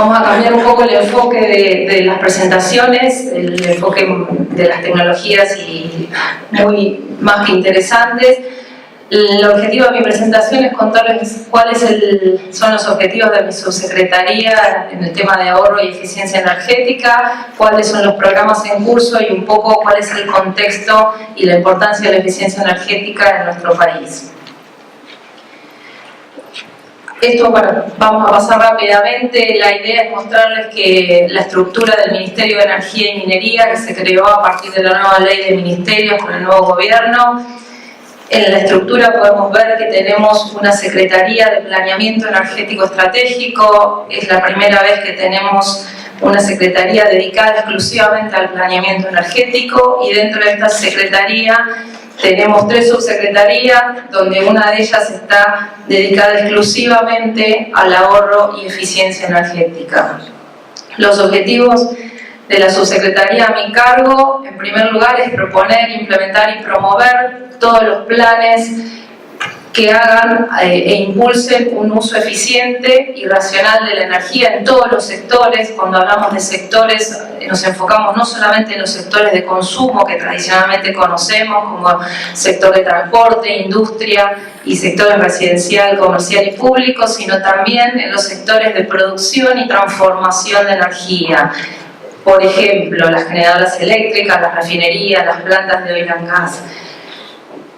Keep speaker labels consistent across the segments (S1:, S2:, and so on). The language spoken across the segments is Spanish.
S1: Vamos a cambiar un poco el enfoque de las presentaciones, el enfoque de las tecnologías y muy más que interesantes. El objetivo de mi presentación es contarles cuáles son los objetivos de mi subsecretaría en el tema de ahorro y eficiencia energética, cuáles son los programas en curso y un poco cuál es el contexto y la importancia de la eficiencia energética en nuestro país. Esto, bueno, vamos a pasar rápidamente. La idea es mostrarles que la estructura del Ministerio de Energía y Minería, que se creó a partir de la nueva ley de ministerios con el nuevo gobierno, en la estructura podemos ver que tenemos una Secretaría de Planeamiento Energético Estratégico. Es la primera vez que tenemos una secretaría dedicada exclusivamente al planeamiento energético, y dentro de esta secretaría tenemos 3 subsecretarías, donde una de ellas está dedicada exclusivamente al ahorro y eficiencia energética. Los objetivos de la subsecretaría a mi cargo, en primer lugar, es proponer, implementar y promover todos los planes que hagan e impulsen un uso eficiente y racional de la energía en todos los sectores. Cuando hablamos de sectores, nos enfocamos no solamente en los sectores de consumo que tradicionalmente conocemos, como sector de transporte, industria y sectores residencial, comercial y público, sino también en los sectores de producción y transformación de energía. Por ejemplo, las generadoras eléctricas, las refinerías, las plantas de oil and gas.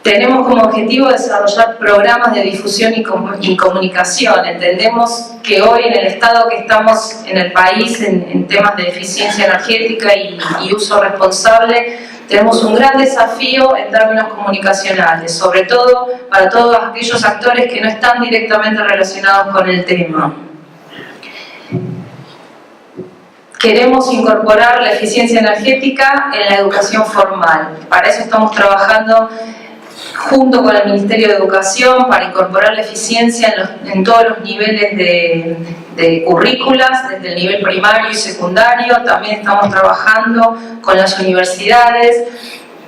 S1: Tenemos como objetivo desarrollar programas de difusión y comunicación. Entendemos que hoy, en el estado que estamos en el país en temas de eficiencia energética y uso responsable, tenemos un gran desafío en términos comunicacionales, sobre todo para todos aquellos actores que no están directamente relacionados con el tema. Queremos incorporar la eficiencia energética en la educación formal. Para eso estamos trabajando junto con el Ministerio de Educación para incorporar la eficiencia en todos los niveles de currículas, desde el nivel primario y secundario. También estamos trabajando con las universidades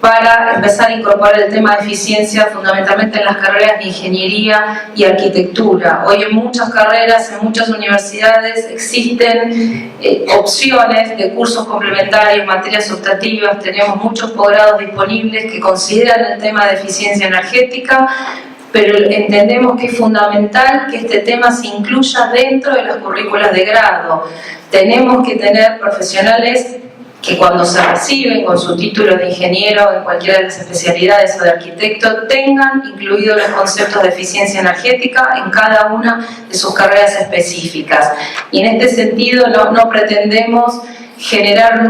S1: para empezar a incorporar el tema de eficiencia fundamentalmente en las carreras de ingeniería y arquitectura. Hoy en muchas carreras, en muchas universidades existen opciones de cursos complementarios, materias optativas. Tenemos muchos posgrados disponibles que consideran el tema de eficiencia energética, pero entendemos que es fundamental que este tema se incluya dentro de las currículas de grado. Tenemos que tener profesionales que cuando se reciben con su título de ingeniero en cualquiera de las especialidades o de arquitecto tengan incluidos los conceptos de eficiencia energética en cada una de sus carreras específicas. Y en este sentido no pretendemos generar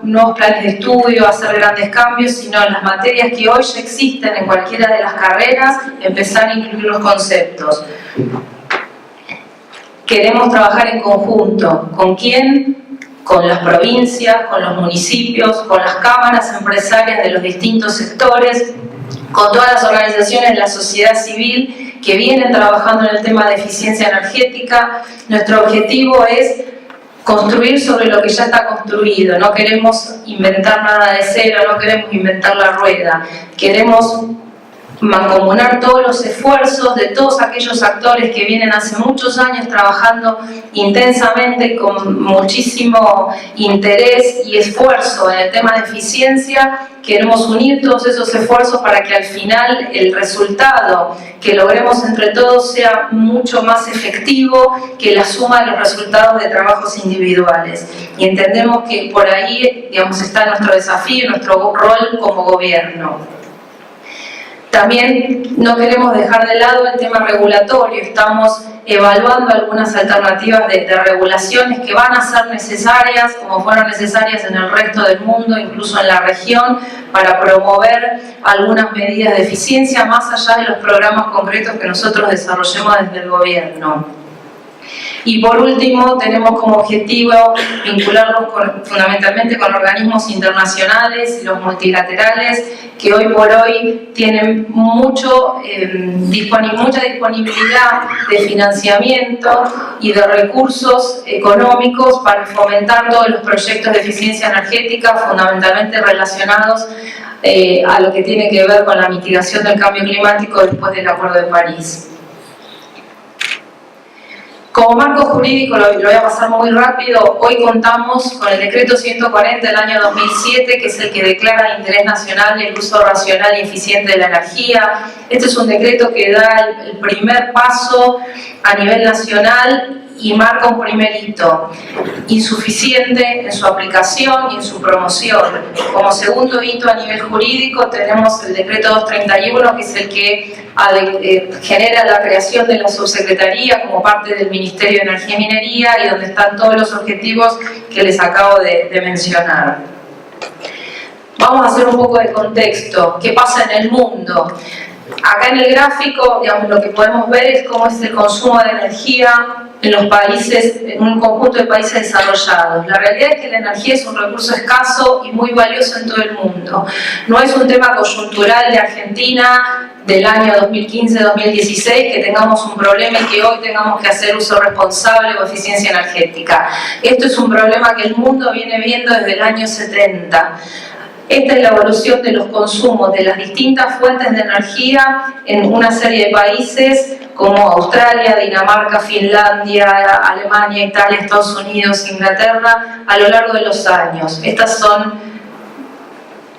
S1: nuevos planes de estudio, hacer grandes cambios, sino en las materias que hoy ya existen en cualquiera de las carreras, empezar a incluir los conceptos. Queremos trabajar en conjunto. ¿Con quién? Con las provincias, con los municipios, con las cámaras empresarias de los distintos sectores, con todas las organizaciones de la sociedad civil que vienen trabajando en el tema de eficiencia energética. Nuestro objetivo es construir sobre lo que ya está construido. No queremos inventar nada de cero, no queremos inventar la rueda. Queremos mancomunar todos los esfuerzos de todos aquellos actores que vienen hace muchos años trabajando intensamente y con muchísimo interés y esfuerzo en el tema de eficiencia. Queremos unir todos esos esfuerzos para que al final el resultado que logremos entre todos sea mucho más efectivo que la suma de los resultados de trabajos individuales. Y entendemos que por ahí, digamos, está nuestro desafío, nuestro rol como gobierno. También no queremos dejar de lado el tema regulatorio. Estamos evaluando algunas alternativas de regulaciones que van a ser necesarias, como fueron necesarias en el resto del mundo, incluso en la región, para promover algunas medidas de eficiencia más allá de los programas concretos que nosotros desarrollemos desde el gobierno. Y por último, tenemos como objetivo vincularnos fundamentalmente con organismos internacionales y los multilaterales, que hoy por hoy tienen mucha disponibilidad de financiamiento y de recursos económicos para fomentar todos los proyectos de eficiencia energética, fundamentalmente relacionados a lo que tiene que ver con la mitigación del cambio climático después del Acuerdo de París. Como marco jurídico, lo voy a pasar muy rápido, hoy contamos con el decreto 140 del año 2007, que es el que declara de interés nacional el uso racional y eficiente de la energía. Este es un decreto que da el primer paso a nivel nacional y marca un primer hito, insuficiente en su aplicación y en su promoción. Como segundo hito a nivel jurídico tenemos el decreto 231, que es el que genera la creación de la subsecretaría como parte del Ministerio de Energía y Minería, y donde están todos los objetivos que les acabo de mencionar. Vamos a hacer un poco de contexto. ¿Qué pasa en el mundo? Acá en el gráfico, digamos, lo que podemos ver es cómo es el consumo de energía en los países, en un conjunto de países desarrollados. La realidad es que la energía es un recurso escaso y muy valioso en todo el mundo. No es un tema coyuntural de Argentina del año 2015-2016 que tengamos un problema y que hoy tengamos que hacer uso responsable o eficiencia energética. Esto es un problema que el mundo viene viendo desde el año 70. Esta es la evolución de los consumos de las distintas fuentes de energía en una serie de países como Australia, Dinamarca, Finlandia, Alemania, Italia, Estados Unidos, Inglaterra, a lo largo de los años. Estas son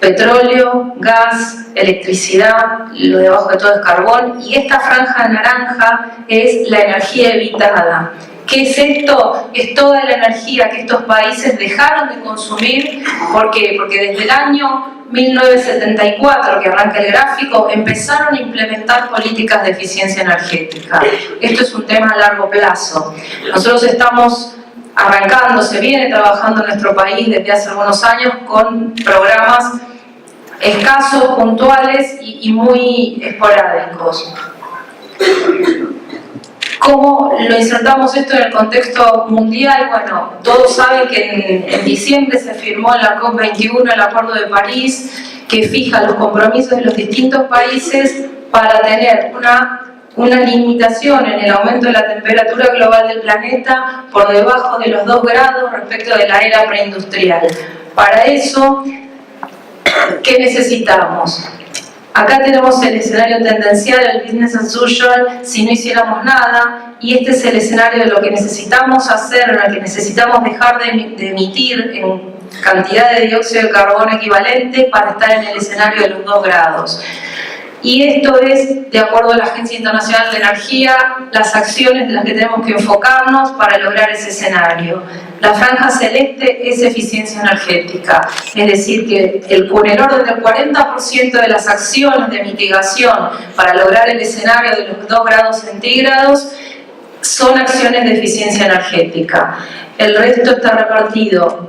S1: petróleo, gas, electricidad, lo de abajo de todo es carbón, y esta franja naranja es la energía evitada. ¿Qué es esto? Es toda la energía que estos países dejaron de consumir. ¿Por qué? Porque desde el año 1974, que arranca el gráfico, empezaron a implementar políticas de eficiencia energética. Esto es un tema a largo plazo. Nosotros estamos arrancando, se viene trabajando en nuestro país desde hace algunos años con programas escasos, puntuales y muy esporádicos. ¿Cómo lo insertamos esto en el contexto mundial? Bueno, todos saben que en diciembre se firmó en la COP21 el Acuerdo de París, que fija los compromisos de los distintos países para tener una limitación en el aumento de la temperatura global del planeta por debajo de los 2 grados respecto de la era preindustrial. Para eso, ¿qué necesitamos? Acá tenemos el escenario tendencial, el business as usual, si no hiciéramos nada, y este es el escenario de lo que necesitamos hacer, en el que necesitamos dejar de emitir en cantidad de dióxido de carbono equivalente para estar en el escenario de los 2 grados. Y esto es, de acuerdo a la Agencia Internacional de Energía, las acciones en las que tenemos que enfocarnos para lograr ese escenario. La franja celeste es eficiencia energética, es decir, que en el orden del 40% de las acciones de mitigación para lograr el escenario de los 2 grados centígrados son acciones de eficiencia energética. El resto está repartido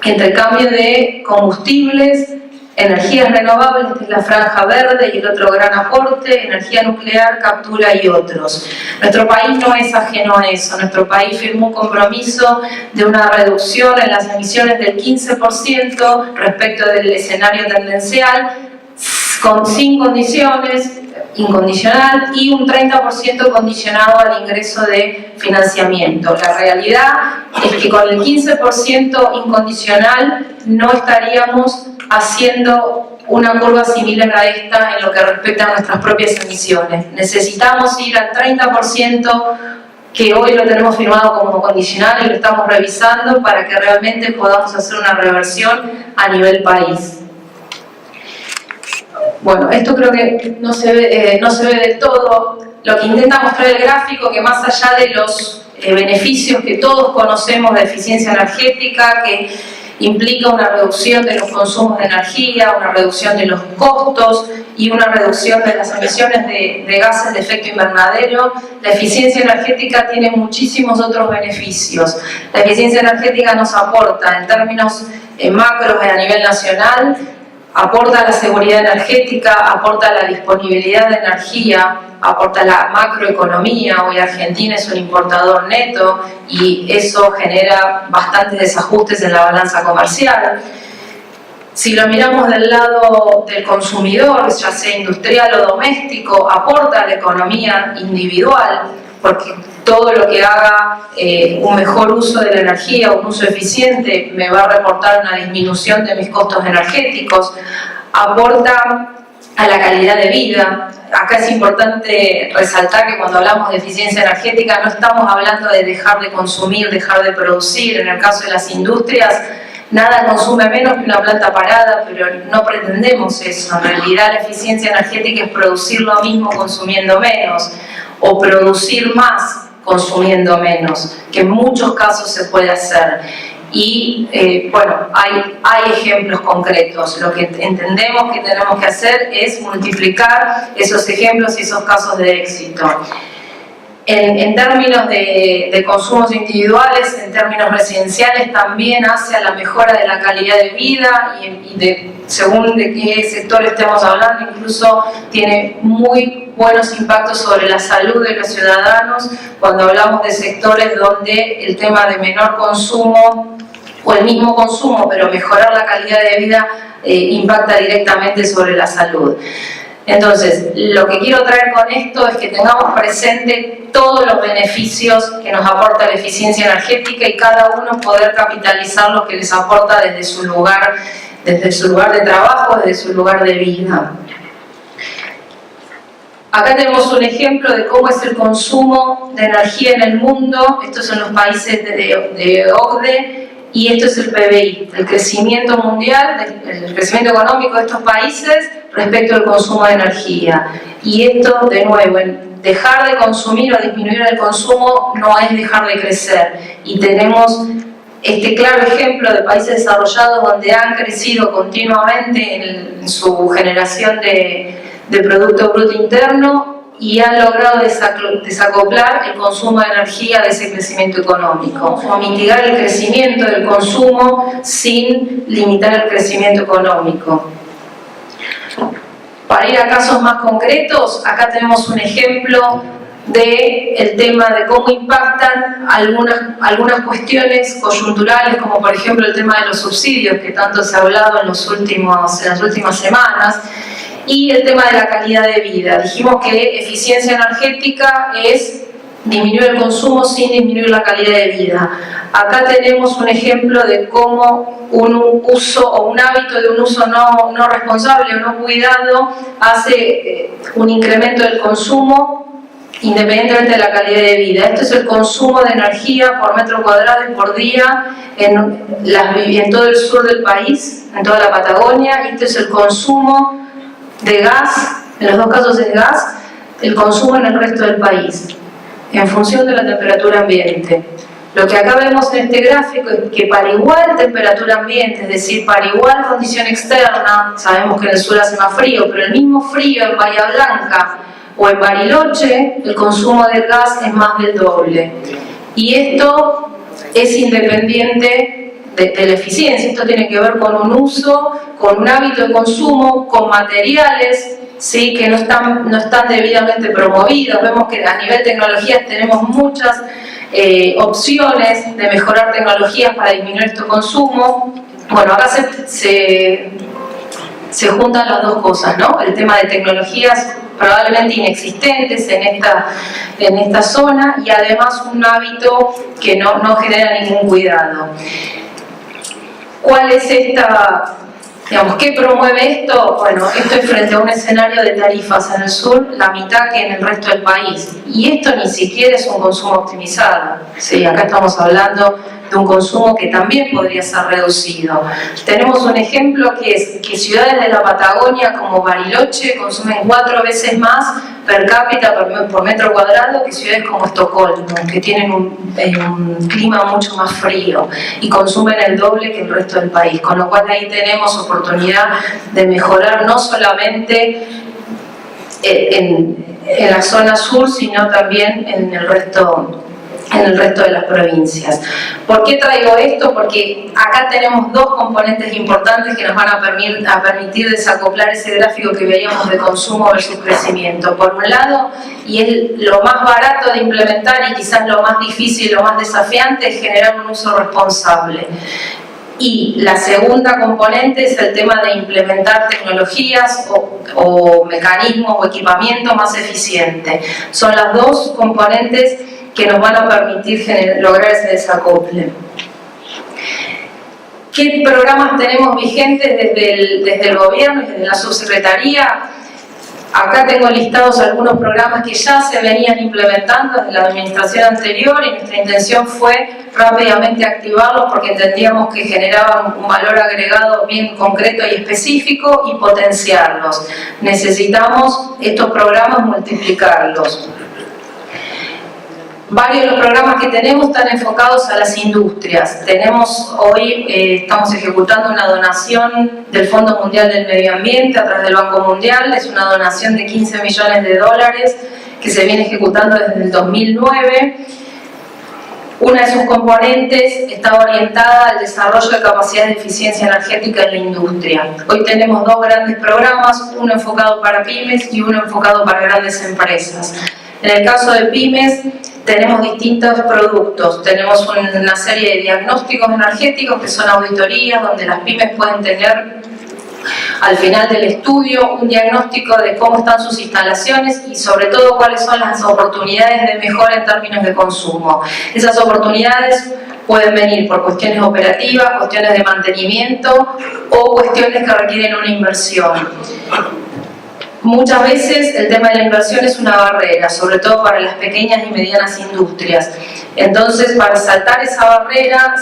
S1: entre cambio de combustibles, energías renovables, que es la franja verde, y el otro gran aporte, energía nuclear, captura y otros. Nuestro país no es ajeno a eso. Nuestro país firmó un compromiso de una reducción en las emisiones del 15% respecto del escenario tendencial, sin condiciones, incondicional, y un 30% condicionado al ingreso de financiamiento. La realidad es que con el 15% incondicional no estaríamos haciendo una curva similar a esta en lo que respecta a nuestras propias emisiones. Necesitamos ir al 30%, que hoy lo tenemos firmado como condicional y lo estamos revisando para que realmente podamos hacer una reversión a nivel país. Bueno, esto creo que no se ve del todo. Lo que intenta mostrar el gráfico, que más allá de los beneficios que todos conocemos de eficiencia energética, que implica una reducción de los consumos de energía, una reducción de los costos y una reducción de las emisiones de gases de efecto invernadero, la eficiencia energética tiene muchísimos otros beneficios. La eficiencia energética nos aporta, en términos macros a nivel nacional, aporta la seguridad energética, aporta la disponibilidad de energía, aporta la macroeconomía. Hoy Argentina es un importador neto y eso genera bastantes desajustes en la balanza comercial. Si lo miramos del lado del consumidor, ya sea industrial o doméstico, aporta a la economía individual, porque todo lo que haga un mejor uso de la energía, un uso eficiente, me va a reportar una disminución de mis costos energéticos. Aporta a la calidad de vida. Acá es importante resaltar que cuando hablamos de eficiencia energética no estamos hablando de dejar de consumir, dejar de producir. En el caso de las industrias, nada consume menos que una planta parada, pero no pretendemos eso. En realidad la eficiencia energética es producir lo mismo consumiendo menos, o producir más consumiendo menos, que en muchos casos se puede hacer. Y bueno, hay ejemplos concretos. Lo que entendemos que tenemos que hacer es multiplicar esos ejemplos y esos casos de éxito. En términos de consumos individuales, en términos residenciales, también hace a la mejora de la calidad de vida y según de qué sector estemos hablando, incluso tiene muy buenos impactos sobre la salud de los ciudadanos cuando hablamos de sectores donde el tema de menor consumo o el mismo consumo, pero mejorar la calidad de vida impacta directamente sobre la salud. Entonces, lo que quiero traer con esto es que tengamos presente todos los beneficios que nos aporta la eficiencia energética y cada uno poder capitalizar lo que les aporta desde su lugar de trabajo, desde su lugar de vida. Acá tenemos un ejemplo de cómo es el consumo de energía en el mundo. Estos son los países de OCDE y esto es el PBI, el crecimiento mundial, el crecimiento económico de estos países respecto al consumo de energía. Y esto, de nuevo, dejar de consumir o disminuir el consumo no es dejar de crecer. Y tenemos este claro ejemplo de países desarrollados donde han crecido continuamente en su generación de Producto Bruto Interno y han logrado desacoplar el consumo de energía de ese crecimiento económico, o mitigar el crecimiento del consumo sin limitar el crecimiento económico. Para ir a casos más concretos, acá tenemos un ejemplo del tema de cómo impactan algunas cuestiones coyunturales, como por ejemplo el tema de los subsidios, que tanto se ha hablado en las últimas semanas, y el tema de la calidad de vida. Dijimos que eficiencia energética es disminuir el consumo sin disminuir la calidad de vida. Acá tenemos un ejemplo de cómo un uso o un hábito de un uso no responsable o no cuidado hace un incremento del consumo independientemente de la calidad de vida. Esto es el consumo de energía por metro cuadrado y por día en todo el sur del país, en toda la Patagonia. Este es el consumo de gas, en los dos casos es gas, el consumo en el resto del país, en función de la temperatura ambiente. Lo que acá vemos en este gráfico es que para igual temperatura ambiente, es decir, para igual condición externa, sabemos que en el sur hace más frío, pero el mismo frío en Bahía Blanca o en Bariloche, el consumo de gas es más del doble. Y esto es independiente de la eficiencia. Esto tiene que ver con un uso, con un hábito de consumo, con materiales, ¿sí?, que no están debidamente promovidos. Vemos que a nivel de tecnologías tenemos muchas opciones de mejorar tecnologías para disminuir este consumo. Bueno, acá se juntan las dos cosas, ¿no? El tema de tecnologías probablemente inexistentes en esta zona y además un hábito que no genera ningún cuidado. ¿Cuál es qué promueve esto? Bueno, esto es frente a un escenario de tarifas en el sur, la mitad que en el resto del país. Y esto ni siquiera es un consumo optimizado. Sí, acá estamos hablando de un consumo que también podría ser reducido. Tenemos un ejemplo que es que ciudades de la Patagonia como Bariloche consumen 4 veces más per cápita por metro cuadrado que ciudades como Estocolmo, que tienen un clima mucho más frío y consumen el doble que el resto del país, con lo cual ahí tenemos oportunidad de mejorar no solamente en la zona sur, sino también en el resto de las provincias. ¿Por qué traigo esto? Porque acá tenemos dos componentes importantes que nos van a permitir desacoplar ese gráfico que veíamos de consumo versus crecimiento. Por un lado, y es lo más barato de implementar y quizás lo más difícil, lo más desafiante, es generar un uso responsable. Y la segunda componente es el tema de implementar tecnologías o mecanismos o equipamiento más eficiente. Son las dos componentes que nos van a permitir lograr ese desacople. ¿Qué programas tenemos vigentes desde el gobierno y desde la subsecretaría? Acá tengo listados algunos programas que ya se venían implementando desde la administración anterior y nuestra intención fue rápidamente activarlos porque entendíamos que generaban un valor agregado bien concreto y específico y potenciarlos. Necesitamos estos programas multiplicarlos. Varios de los programas que tenemos están enfocados a las industrias. Estamos ejecutando una donación del Fondo Mundial del Medio Ambiente a través del Banco Mundial. Es una donación de $15 millones que se viene ejecutando desde el 2009. Una de sus componentes está orientada al desarrollo de capacidades de eficiencia energética en la industria. Hoy tenemos dos grandes programas, uno enfocado para pymes y uno enfocado para grandes empresas. En el caso de pymes, tenemos distintos productos. Tenemos una serie de diagnósticos energéticos que son auditorías donde las pymes pueden tener al final del estudio un diagnóstico de cómo están sus instalaciones y sobre todo cuáles son las oportunidades de mejora en términos de consumo. Esas oportunidades pueden venir por cuestiones operativas, cuestiones de mantenimiento o cuestiones que requieren una inversión. Muchas veces el tema de la inversión es una barrera, sobre todo para las pequeñas y medianas industrias. Entonces, para saltar esa barrera,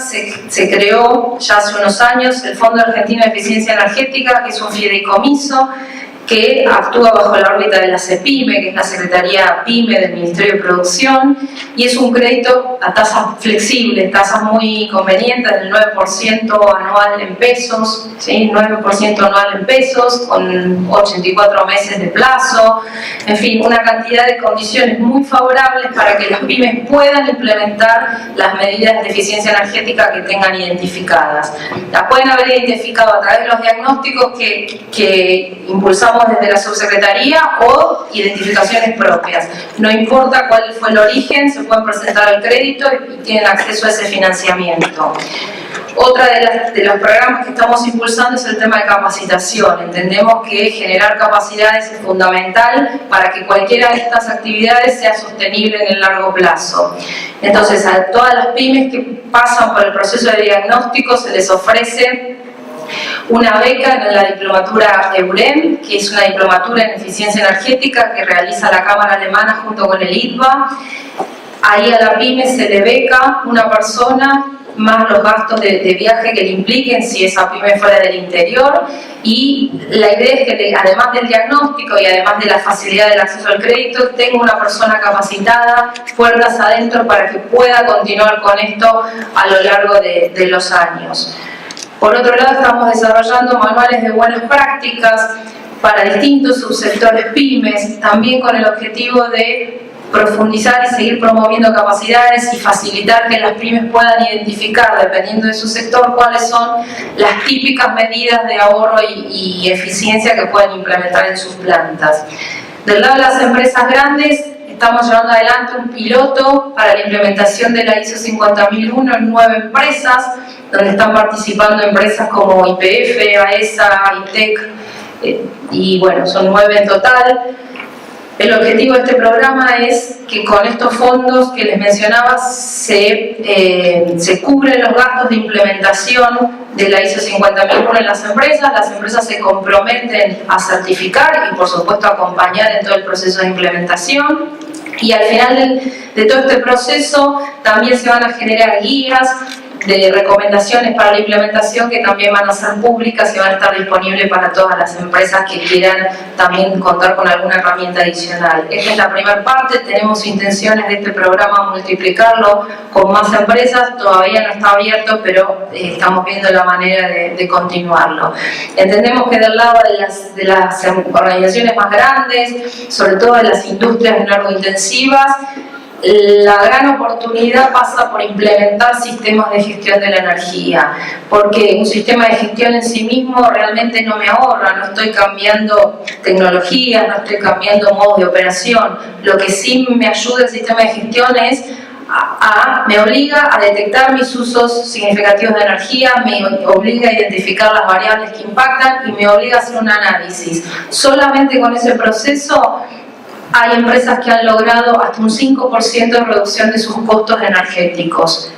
S1: se creó ya hace unos años el Fondo Argentino de Eficiencia Energética, que es un fideicomiso que actúa bajo la órbita de la CEPYME, que es la Secretaría PYME del Ministerio de Producción, y es un crédito a tasas flexibles, tasas muy convenientes, del 9% anual en pesos, ¿sí? 9% anual en pesos, con 84 meses de plazo, en fin, una cantidad de condiciones muy favorables para que las pymes puedan implementar las medidas de eficiencia energética que tengan identificadas. Las pueden haber identificado a través de los diagnósticos que impulsamos desde la subsecretaría o identificaciones propias. No importa cuál fue el origen, se pueden presentar al crédito y tienen acceso a ese financiamiento. Otra de los programas que estamos impulsando es el tema de capacitación. Entendemos que generar capacidades es fundamental para que cualquiera de estas actividades sea sostenible en el largo plazo. Entonces, a todas las pymes que pasan por el proceso de diagnóstico se les ofrece una beca en la diplomatura EUREM, que es una diplomatura en eficiencia energética que realiza la Cámara Alemana junto con el ITBA. Ahí a la pyme se le beca una persona más los gastos de viaje que le impliquen si esa pyme fuera del interior, y la idea es que además del diagnóstico y además de la facilidad del acceso al crédito, tenga una persona capacitada, puertas adentro, para que pueda continuar con esto a lo largo de los años. Por otro lado, estamos desarrollando manuales de buenas prácticas para distintos subsectores pymes, también con el objetivo de profundizar y seguir promoviendo capacidades y facilitar que las pymes puedan identificar, dependiendo de su sector, cuáles son las típicas medidas de ahorro y eficiencia que pueden implementar en sus plantas. Del lado de las empresas grandes, estamos llevando adelante un piloto para la implementación de la ISO 50001 en 9 empresas, donde están participando empresas como YPF, AESA, ITEC, y bueno, son 9 en total. El objetivo de este programa es que con estos fondos que les mencionaba se cubren los gastos de implementación de la ISO 50001 en las empresas se comprometen a certificar y por supuesto a acompañar en todo el proceso de implementación, y al final de todo este proceso también se van a generar guías de recomendaciones para la implementación que también van a ser públicas y van a estar disponibles para todas las empresas que quieran también contar con alguna herramienta adicional. Esta es la primera parte. Tenemos intenciones de este programa multiplicarlo con más empresas. Todavía no está abierto, pero estamos viendo la manera de continuarlo. Entendemos que del lado de las organizaciones más grandes, sobre todo de las industrias energointensivas, la gran oportunidad pasa por implementar sistemas de gestión de la energía, porque un sistema de gestión en sí mismo realmente no me ahorra, no estoy cambiando tecnologías, no estoy cambiando modos de operación. Lo que sí me ayuda el sistema de gestión es me obliga a detectar mis usos significativos de energía, me obliga a identificar las variables que impactan y me obliga a hacer un análisis. Solamente con ese proceso hay empresas que han logrado hasta un 5% de reducción de sus costos energéticos.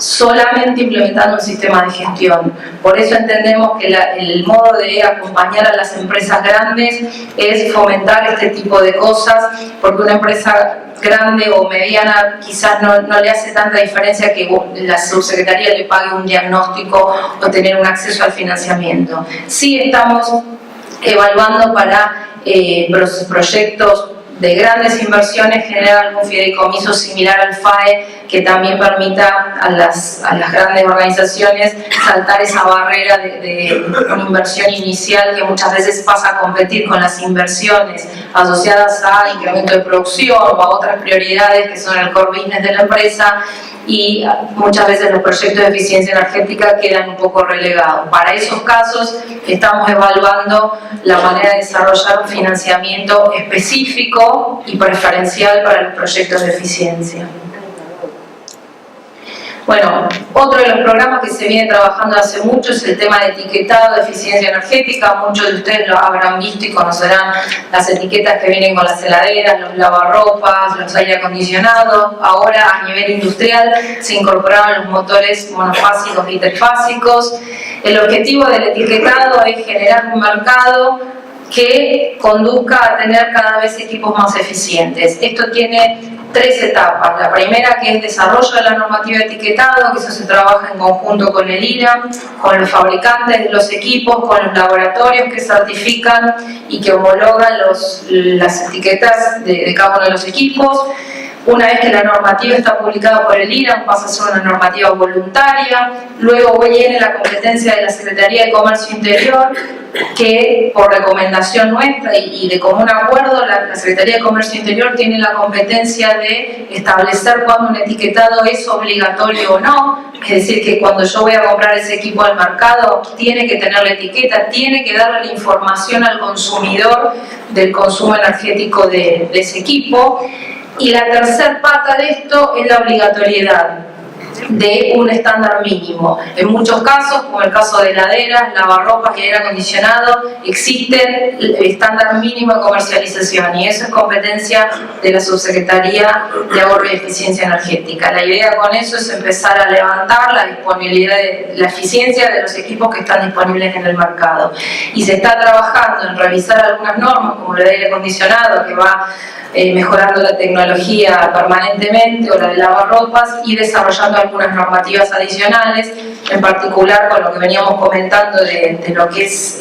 S1: solamente implementando un sistema de gestión. Por eso entendemos que el modo de acompañar a las empresas grandes es fomentar este tipo de cosas, porque una empresa grande o mediana quizás no le hace tanta diferencia que la subsecretaría le pague un diagnóstico o tener un acceso al financiamiento. Sí estamos evaluando para proyectos de grandes inversiones generar algún fideicomiso similar al FAE que también permita a las grandes organizaciones saltar esa barrera de una inversión inicial que muchas veces pasa a competir con las inversiones asociadas a incremento de producción o a otras prioridades que son el core business de la empresa, y muchas veces los proyectos de eficiencia energética quedan un poco relegados. Para esos casos estamos evaluando la manera de desarrollar un financiamiento específico y preferencial para los proyectos de eficiencia. Bueno, otro de los programas que se viene trabajando hace mucho es el tema de etiquetado de eficiencia energética. Muchos de ustedes lo habrán visto y conocerán las etiquetas que vienen con las heladeras, los lavarropas, los aire acondicionados. Ahora a nivel industrial se incorporaron los motores monofásicos y trifásicos. El objetivo del etiquetado es generar un mercado que conduzca a tener cada vez equipos más eficientes. Esto tiene 3 etapas. La primera, que es desarrollo de la normativa de etiquetado, que eso se trabaja en conjunto con el IRAM, con los fabricantes de los equipos, con los laboratorios que certifican y que homologan las etiquetas de cada uno de los equipos. Una vez que la normativa está publicada por el IRAM, pasa a ser una normativa voluntaria. Luego viene la competencia de la Secretaría de Comercio Interior, que por recomendación nuestra y de común acuerdo, la Secretaría de Comercio Interior tiene la competencia de establecer cuándo un etiquetado es obligatorio o no. Es decir, que cuando yo voy a comprar ese equipo al mercado, tiene que tener la etiqueta, tiene que darle la información al consumidor del consumo energético de ese equipo. Y la tercera pata de esto es la obligatoriedad de un estándar mínimo. En muchos casos, como el caso de heladeras, lavarropas y aire acondicionado, existen el estándar mínimo de comercialización y eso es competencia de la Subsecretaría de Ahorro y Eficiencia Energética. La idea con eso es empezar a levantar la disponibilidad la eficiencia de los equipos que están disponibles en el mercado. Y se está trabajando en revisar algunas normas, como el de aire acondicionado, que va mejorando la tecnología permanentemente, o la de lavarropas, y desarrollando algunas normativas adicionales, en particular con lo que veníamos comentando de lo que es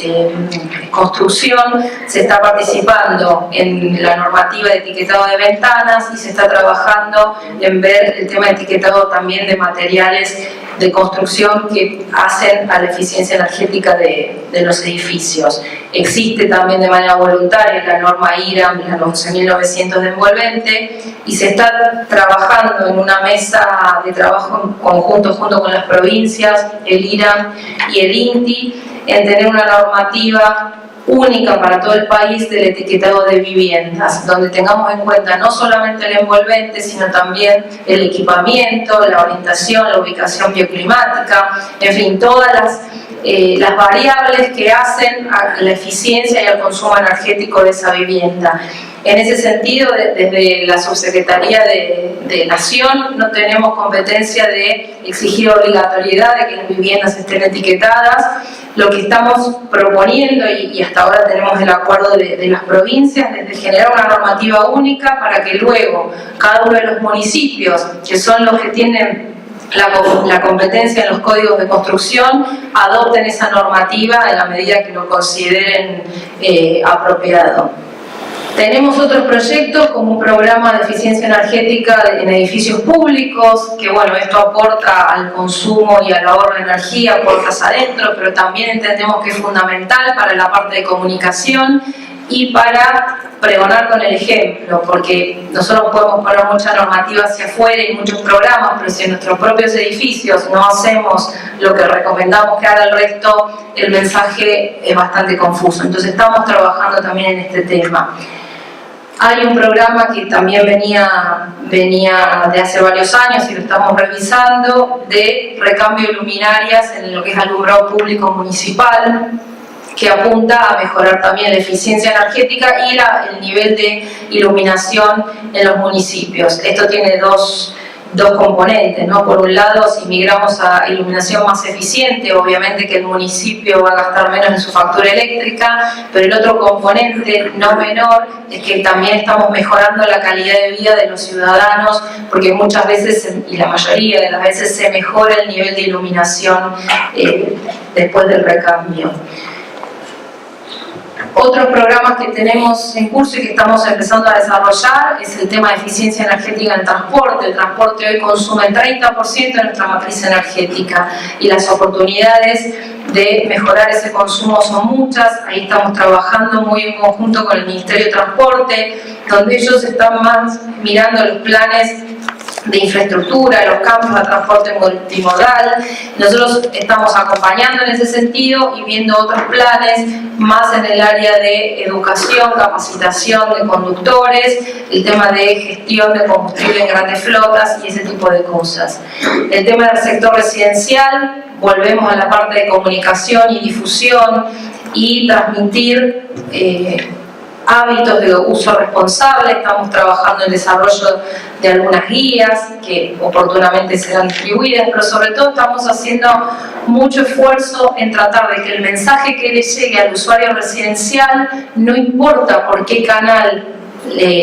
S1: construcción. Se está participando en la normativa de etiquetado de ventanas y se está trabajando en ver el tema de etiquetado también de materiales de construcción que hacen a la eficiencia energética de los edificios. Existe también de manera voluntaria la norma IRAM, la 11.900 de envolvente, y se está trabajando en una mesa de trabajo en conjunto junto con las provincias, el IRAM y el INTI, en tener una normativa única para todo el país del etiquetado de viviendas, donde tengamos en cuenta no solamente el envolvente, sino también el equipamiento, la orientación, la ubicación bioclimática, en fin, todas las variables que hacen a la eficiencia y al consumo energético de esa vivienda. En ese sentido, desde la Subsecretaría de Nación no tenemos competencia de exigir obligatoriedad de que las viviendas estén etiquetadas. Lo que estamos proponiendo, y hasta ahora tenemos el acuerdo de las provincias, es de generar una normativa única para que luego cada uno de los municipios, que son los que tienen la competencia en los códigos de construcción, adopten esa normativa en la medida que lo consideren apropiado. Tenemos otros proyectos como un programa de eficiencia energética en edificios públicos, que bueno, esto aporta al consumo y al ahorro de energía, puertas adentro, pero también entendemos que es fundamental para la parte de comunicación y para pregonar con el ejemplo, porque nosotros podemos poner mucha normativa hacia afuera y muchos programas, pero si en nuestros propios edificios no hacemos lo que recomendamos que haga el resto, el mensaje es bastante confuso. Entonces estamos trabajando también en este tema. Hay un programa que también venía de hace varios años y lo estamos revisando, de recambio de luminarias en lo que es alumbrado público municipal, que apunta a mejorar también la eficiencia energética y el nivel de iluminación en los municipios. Esto tiene dos dos componentes, ¿no? Por un lado, si migramos a iluminación más eficiente, obviamente que el municipio va a gastar menos en su factura eléctrica, pero el otro componente no menor es que también estamos mejorando la calidad de vida de los ciudadanos, porque muchas veces, y la mayoría de las veces, se mejora el nivel de iluminación después del recambio. Otros programas que tenemos en curso y que estamos empezando a desarrollar es el tema de eficiencia energética en transporte. El transporte hoy consume el 30% de nuestra matriz energética y las oportunidades de mejorar ese consumo son muchas. Ahí estamos trabajando muy en conjunto con el Ministerio de Transporte, donde ellos están más mirando los planes de infraestructura, los campos de transporte multimodal. Nosotros estamos acompañando en ese sentido y viendo otros planes más en el área de educación, capacitación de conductores, el tema de gestión de combustible en grandes flotas y ese tipo de cosas. El tema del sector residencial, volvemos a la parte de comunicación y difusión y transmitir hábitos de uso responsable. Estamos trabajando en el desarrollo de algunas guías que oportunamente serán distribuidas, pero sobre todo estamos haciendo mucho esfuerzo en tratar de que el mensaje que le llegue al usuario residencial, no importa por qué canal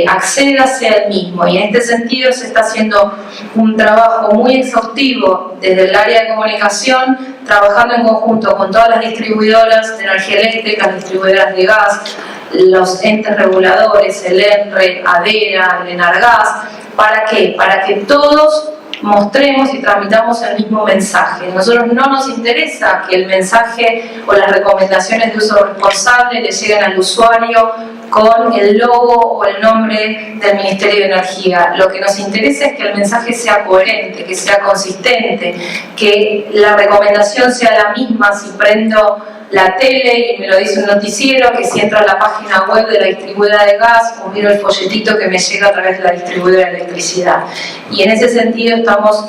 S1: acceda, sea el mismo, y en este sentido se está haciendo un trabajo muy exhaustivo desde el área de comunicación, trabajando en conjunto con todas las distribuidoras de energía eléctrica, distribuidoras de gas, los entes reguladores, el ENRE, ADERA, el ENARGAS. ¿Para qué? Para que todos mostremos y transmitamos el mismo mensaje. A nosotros no nos interesa que el mensaje o las recomendaciones de uso responsable le lleguen al usuario con el logo o el nombre del Ministerio de Energía. Lo que nos interesa es que el mensaje sea coherente, que sea consistente, que la recomendación sea la misma si prendo la tele y me lo dice un noticiero, que si entro a la página web de la distribuidora de gas o miro el folletito que me llega a través de la distribuidora de electricidad. Y en ese sentido estamos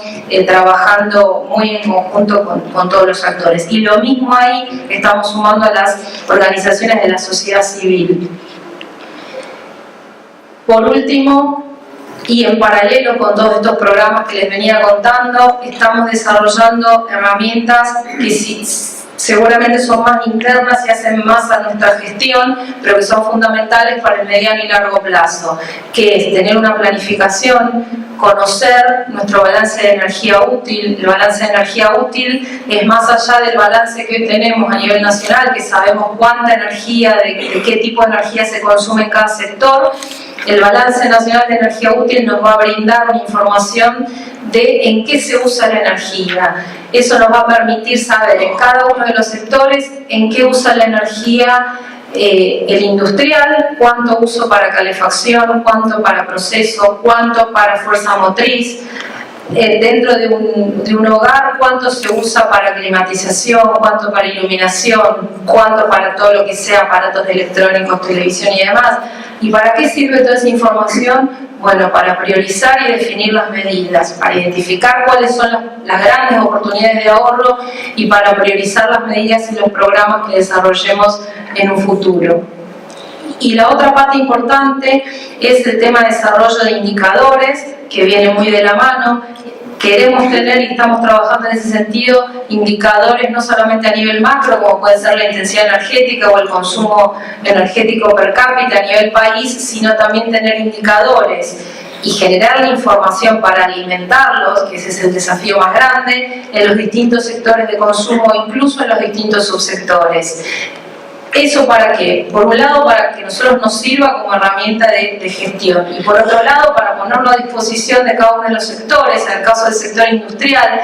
S1: trabajando muy en conjunto con todos los actores. Y lo mismo ahí estamos sumando a las organizaciones de la sociedad civil. Por último, y en paralelo con todos estos programas que les venía contando, estamos desarrollando herramientas que seguramente son más internas y hacen más a nuestra gestión, pero que son fundamentales para el mediano y largo plazo, que es tener una planificación, conocer nuestro balance de energía útil. El balance de energía útil es más allá del balance que hoy tenemos a nivel nacional, que sabemos cuánta energía, de qué tipo de energía se consume en cada sector. El balance nacional de energía útil nos va a brindar una información de en qué se usa la energía. Eso nos va a permitir saber en cada uno de los sectores en qué usa la energía el industrial, cuánto uso para calefacción, cuánto para proceso, cuánto para fuerza motriz. Dentro de un hogar, cuánto se usa para climatización, cuánto para iluminación, cuánto para todo lo que sea aparatos electrónicos, televisión y demás. ¿Y para qué sirve toda esa información? Bueno, para priorizar y definir las medidas, para identificar cuáles son las grandes oportunidades de ahorro y para priorizar las medidas y los programas que desarrollemos en un futuro. Y la otra parte importante es el tema de desarrollo de indicadores, que viene muy de la mano. Queremos tener, y estamos trabajando en ese sentido, indicadores no solamente a nivel macro, como puede ser la intensidad energética o el consumo energético per cápita a nivel país, sino también tener indicadores y generar la información para alimentarlos, que ese es el desafío más grande, en los distintos sectores de consumo, incluso en los distintos subsectores. ¿Eso para qué? Por un lado, para que nosotros nos sirva como herramienta de gestión, y por otro lado, para ponerlo a disposición de cada uno de los sectores. En el caso del sector industrial,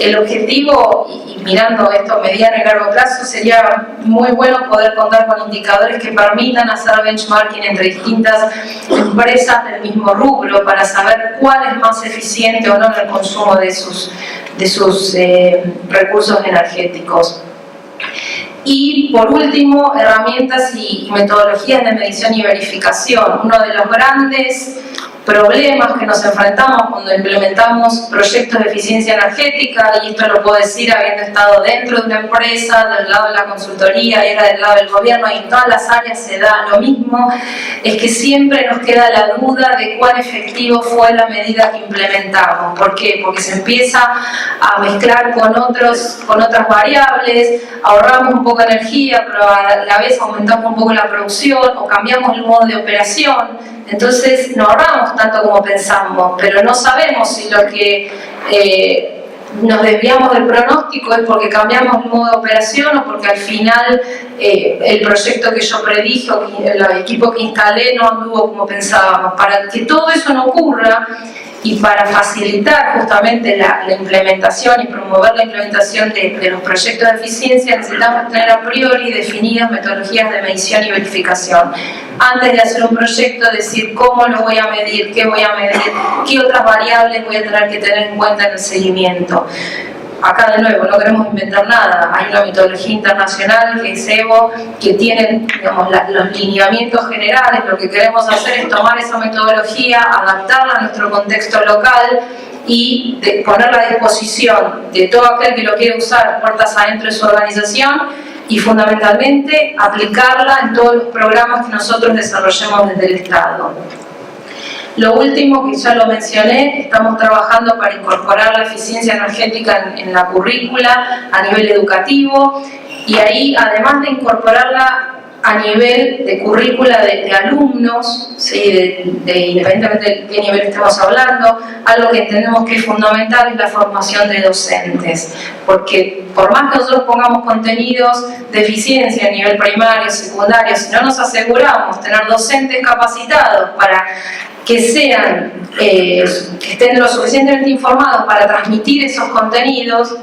S1: el objetivo, y mirando esto a mediano y largo plazo, sería muy bueno poder contar con indicadores que permitan hacer benchmarking entre distintas empresas del mismo rubro para saber cuál es más eficiente o no en el consumo de sus recursos energéticos. Y por último, herramientas y metodologías de medición y verificación. Uno de los grandes problemas que nos enfrentamos cuando implementamos proyectos de eficiencia energética, y esto lo puedo decir habiendo estado dentro de una empresa, del lado de la consultoría y ahora del lado del gobierno, y en todas las áreas se da lo mismo, es que siempre nos queda la duda de cuán efectivo fue la medida que implementamos. ¿Por qué? Porque se empieza a mezclar con otras variables, ahorramos un poco de energía, pero a la vez aumentamos un poco la producción o cambiamos el modo de operación. Entonces no ahorramos tanto como pensamos, pero no sabemos si lo que nos desviamos del pronóstico es porque cambiamos el modo de operación o porque al final el proyecto que yo predije o el equipo que instalé no anduvo como pensábamos. Para que todo eso no ocurra y para facilitar justamente la implementación y promover la implementación de los proyectos de eficiencia, necesitamos tener a priori definidas metodologías de medición y verificación. Antes de hacer un proyecto, decir cómo lo voy a medir, qué voy a medir, qué otras variables voy a tener que tener en cuenta en el seguimiento. Acá de nuevo, no queremos inventar nada, hay una metodología internacional que es EVO, que tiene, digamos, los lineamientos generales. Lo que queremos hacer es tomar esa metodología, adaptarla a nuestro contexto local y ponerla a disposición de todo aquel que lo quiere usar puertas adentro de su organización, y fundamentalmente aplicarla en todos los programas que nosotros desarrollemos desde el Estado. Lo último, que ya lo mencioné, estamos trabajando para incorporar la eficiencia energética en la currícula a nivel educativo, y ahí, además de incorporarla a nivel de currícula de alumnos, ¿sí? Independientemente de qué nivel estemos hablando, algo que entendemos que es fundamental es la formación de docentes, porque por más que nosotros pongamos contenidos de eficiencia a nivel primario, secundario, si no nos aseguramos tener docentes capacitados para que estén lo suficientemente informados para transmitir esos contenidos,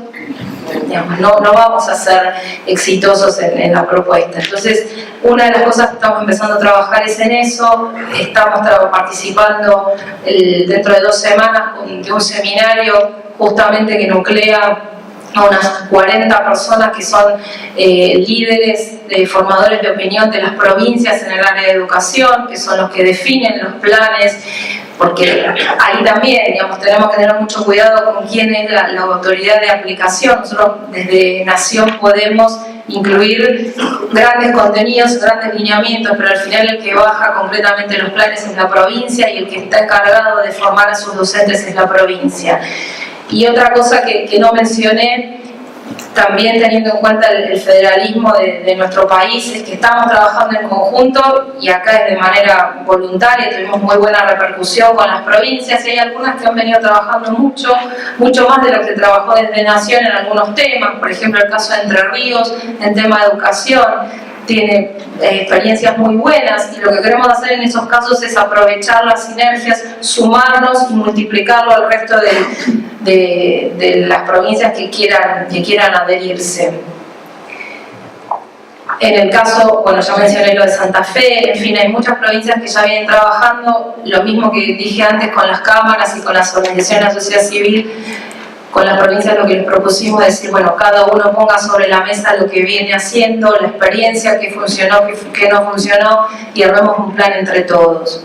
S1: digamos, no vamos a ser exitosos en la propuesta. Entonces, una de las cosas que estamos empezando a trabajar es en eso. Estamos participando dentro de 2 semanas de un seminario justamente que nuclea a unas 40 personas que son líderes, formadores de opinión de las provincias en el área de educación, que son los que definen los planes, porque ahí también, digamos, tenemos que tener mucho cuidado con quién es la autoridad de aplicación. Nosotros desde Nación podemos incluir grandes contenidos, grandes lineamientos, pero al final el que baja concretamente los planes es la provincia, y el que está encargado de formar a sus docentes es la provincia. Y otra cosa que no mencioné, también teniendo en cuenta el federalismo de nuestro país, es que estamos trabajando en conjunto, y acá es de manera voluntaria, tuvimos muy buena repercusión con las provincias, y hay algunas que han venido trabajando mucho más de lo que se trabajó desde Nación en algunos temas. Por ejemplo, el caso de Entre Ríos en tema de educación tiene experiencias muy buenas, y lo que queremos hacer en esos casos es aprovechar las sinergias, sumarnos y multiplicarlo al resto de las provincias que quieran adherirse. En el caso, bueno, ya mencioné lo de Santa Fe, en fin, hay muchas provincias que ya vienen trabajando, lo mismo que dije antes con las cámaras y con las organizaciones de la sociedad civil. Con las provincias lo que les propusimos es decir, bueno, cada uno ponga sobre la mesa lo que viene haciendo, la experiencia, qué funcionó, qué no funcionó, y armemos un plan entre todos.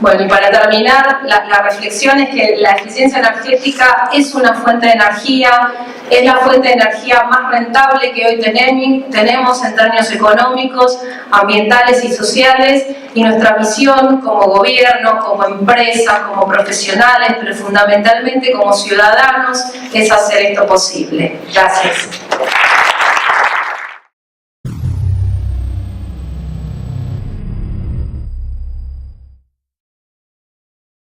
S1: Bueno, y para terminar, la reflexión es que la eficiencia energética es una fuente de energía, es la fuente de energía más rentable que hoy tenemos en términos económicos, ambientales y sociales, y nuestra misión como gobierno, como empresa, como profesionales, pero fundamentalmente como ciudadanos, es hacer esto posible. Gracias.